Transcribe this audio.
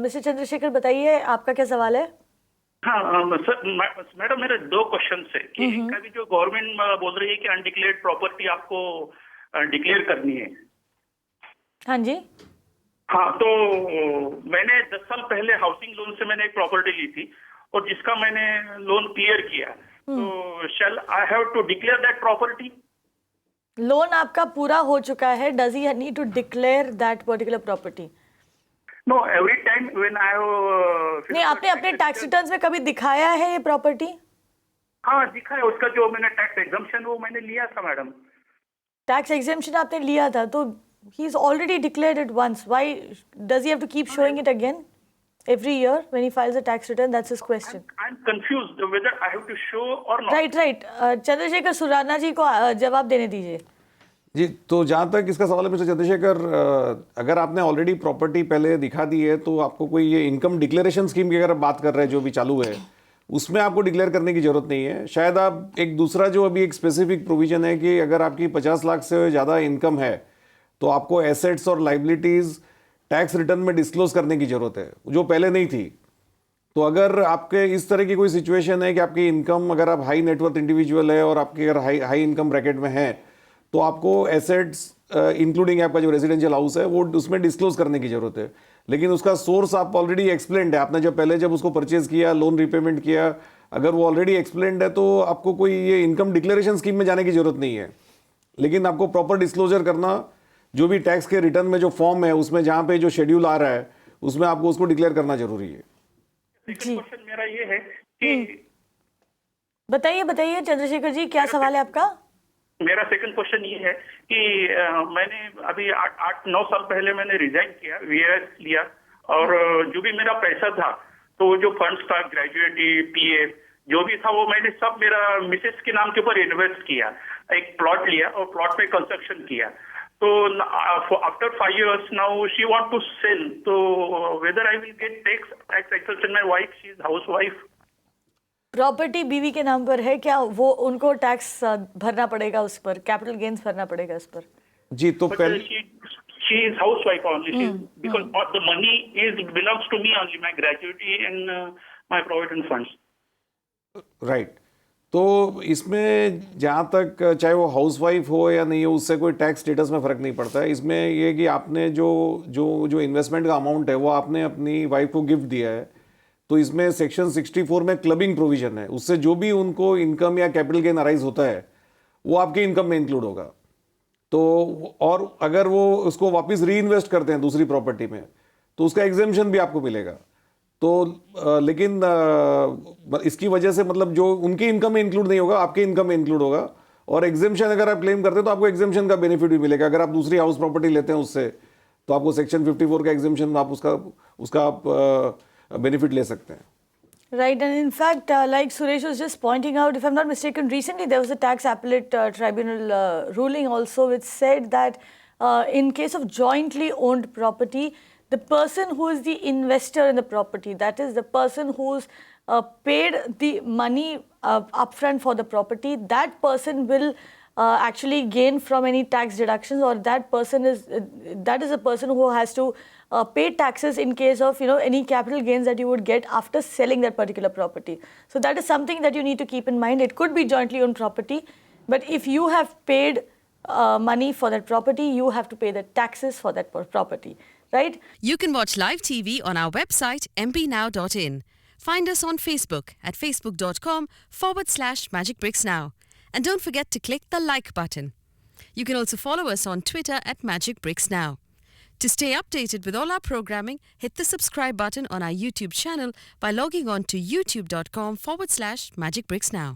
Mister Chandrashekhar बताइए आपका क्या सवाल है? हाँ सर, मैडम मेरे दो क्वेश्चन है कि एक अभी जो गवर्नमेंट बोल रही है कि अनडिक्लेयर्ड प्रॉपर्टी आपको डिक्लेयर करनी है। हाँ जी। हाँ, तो मैंने 10 साल पहले हाउसिंग लोन से मैंने एक प्रॉपर्टी ली थी और जिसका मैंने लोन क्लियर किया, तो shall I have to declare that property? Loan आपका पूरा हो चुका है, does he need to declare that particular property? No, every time when I नहीं, आपने अपने टैक्स रिटर्न्स में कभी दिखाया है ये प्रॉपर्टी? हाँ दिखा है, उसका जो मैंने टैक्स एग्जम्पशन वो मैंने लिया था मैडम। टैक्स एग्जेम्पशन आपने लिया था तो he is already declared it once. Why does he have to keep showing it again every year when he files a tax return? That's his question. I'm confused whether I have to show or not. Right. Chandrashekhar Surana जी को जवाब देने दीजिए जी। तो जहाँ तक इसका सवाल है मिस्टर चंद्रशेखर, अगर आपने ऑलरेडी प्रॉपर्टी पहले दिखा दी है तो आपको कोई ये इनकम डिक्लेरेशन स्कीम की अगर आप बात कर रहे हैं जो भी चालू है, उसमें आपको डिक्लेयर करने की जरूरत नहीं है। शायद आप एक दूसरा जो अभी एक स्पेसिफिक प्रोविजन है कि अगर आपकी 50 लाख से ज़्यादा इनकम है तो आपको एसेट्स और लाइबिलिटीज़ टैक्स रिटर्न में डिस्क्लोज करने की ज़रूरत है, जो पहले नहीं थी। तो अगर आपके इस तरह की कोई सिचुएशन है कि आपकी इनकम, अगर आप हाई नेटवर्थ इंडिविजुअल है और आपके अगर हाई इनकम ब्रैकेट में है, तो आपको एसेट्स इंक्लूडिंग आपका जो रेजिडेंशियल हाउस है वो उसमें डिस्क्लोज करने की ज़रूरत है। लेकिन उसका सोर्स आप ऑलरेडी एक्सप्लेंड है, आपने जब उसको परचेज किया, लोन रिपेमेंट किया, अगर वो ऑलरेडी एक्सप्लेंड है तो आपको कोई ये इनकम डिक्लेरेशन स्कीम में जाने की ज़रूरत नहीं है। लेकिन आपको प्रॉपर डिस्क्लोजर करना, जो भी टैक्स के रिटर्न में जो फॉर्म है उसमें जहाँ पे जो शेड्यूल आ रहा है उसमें आपको उसको डिक्लेयर करना जरूरी है। क्वेश्चन मेरा ये है कि बताइए चंद्रशेखर जी, क्या सवाल है आपका? मेरा सेकंड क्वेश्चन ये है कि मैंने अभी 8-9 साल पहले मैंने रिजाइन किया, वीआरएस लिया, और जो भी मेरा पैसा था, तो जो फंड्स था, ग्रेजुएटी, पीएफ, जो भी था वो मैंने सब मेरा मिसेस के नाम के ऊपर इन्वेस्ट किया। एक प्लॉट लिया और प्लॉट में कंस्ट्रक्शन किया। तो after 5 years now she want to sell, तो whether I will get tax exception? My wife, she is housewife. Property बीवी के नाम पर है क्या? वो उनको टैक्स भरना पड़ेगा उस पर, कैपिटल गेन्स भरना पड़ेगा उस पर? जी, तो पहले she is housewife only, because the money belongs to me only, my gratuity and my provident funds. Right. तो इसमें जहाँ तक चाहे वो हाउसवाइफ हो या नहीं हो, उससे कोई टैक्स स्टेटस में फ़र्क नहीं पड़ता है। इसमें ये कि आपने जो इन्वेस्टमेंट का अमाउंट है वो आपने अपनी वाइफ को गिफ्ट दिया है, तो इसमें सेक्शन 64 में क्लबिंग प्रोविजन है, उससे जो भी उनको इनकम या कैपिटल गेन अराइज होता है वो आपके इनकम में इंक्लूड होगा। तो और अगर वो उसको वापस री इन्वेस्ट करते हैं दूसरी प्रॉपर्टी में तो उसका एग्जेम्पशन भी आपको मिलेगा। तो लेकिन इसकी वजह से मतलब जो उनकी इनकम में इंक्लूड नहीं होगा, आपके इनकम में इंक्लूड होगा। और एग्जेम्पशन अगर आप क्लेम करते हैं तो आपको एग्जेम्पशन का बेनिफिट भी मिलेगा। अगर आप दूसरी हाउस प्रॉपर्टी लेते हैं उससे, तो आपको सेक्शन 54 का एग्जेम्पशन, आप उसका बेनिफिट ले सकते हैं। Right, and in fact, like Suresh was just pointing out, if I'm not mistaken, recently there was a tax appellate tribunal ruling also which said that in case of jointly owned property, the person who is the investor in the property, that is the person who's paid the money upfront for the property, that person will actually gain from any tax deductions, or that is a person who has to pay taxes in case of any capital gains that you would get after selling that particular property. So that is something that you need to keep in mind. It could be jointly owned property, but if you have paid money for that property, you have to pay the taxes for that property, right? You can watch live TV on our website mpnow.in. Find us on Facebook at facebook.com/magicbricksnow. And don't forget to click the like button. You can also follow us on Twitter at magicbricksnow. To stay updated with all our programming, hit the subscribe button on our YouTube channel by logging on to youtube.com/magicbricksnow.